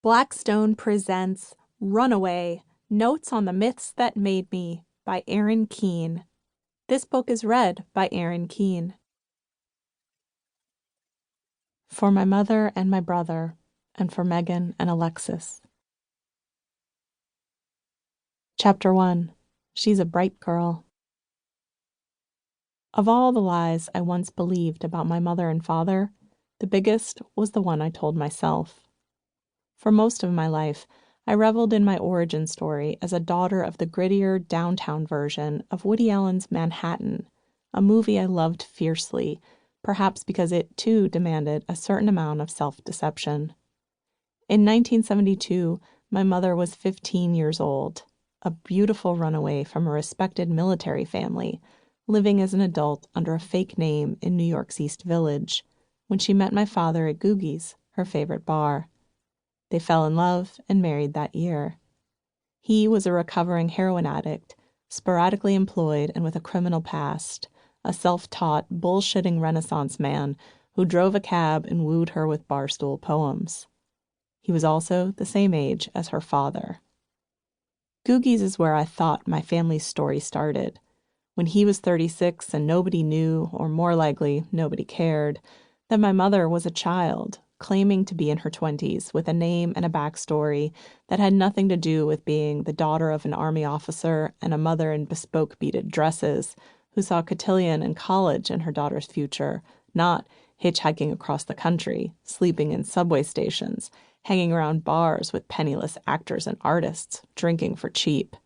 Blackstone presents Runaway, Notes on the Myths That Made Me by Erin Keane. This book is read by Erin Keane. For my mother and my brother, and for Megan and Alexis. Chapter 1. She's a bright girl. Of all the lies I once believed about my mother and father, the biggest was the one I told myself. For most of my life, I reveled in my origin story as a daughter of the grittier downtown version of Woody Allen's Manhattan, a movie I loved fiercely, perhaps because it too demanded a certain amount of self-deception. In 1972, my mother was 15 years old, a beautiful runaway from a respected military family, living as an adult under a fake name in New York's East Village, when she met my father at Googie's, her favorite bar. They fell in love and married that year. He was a recovering heroin addict, sporadically employed and with a criminal past, a self-taught, bullshitting Renaissance man who drove a cab and wooed her with barstool poems. He was also the same age as her father. Googie's is where I thought my family's story started, when he was 36 and nobody knew, or more likely, nobody cared, that my mother was a child, claiming to be in her 20s with a name and a backstory that had nothing to do with being the daughter of an army officer and a mother in bespoke beaded dresses who saw cotillion and college in her daughter's future, not hitchhiking across the country, sleeping in subway stations, hanging around bars with penniless actors and artists, drinking for cheap.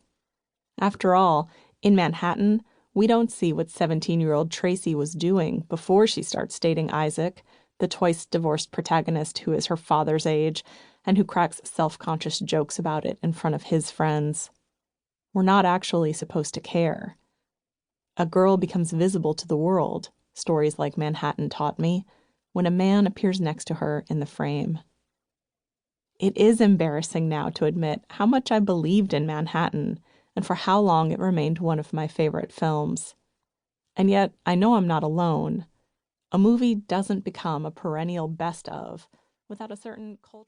After all, in Manhattan, we don't see what 17-year-old Tracy was doing before she starts dating Isaac, the twice-divorced protagonist who is her father's age and who cracks self-conscious jokes about it in front of his friends. We're not actually supposed to care. A girl becomes visible to the world, stories like Manhattan taught me, when a man appears next to her in the frame. It is embarrassing now to admit how much I believed in Manhattan and for how long it remained one of my favorite films. And yet, I know I'm not alone. A movie doesn't become a perennial best of without a certain cultural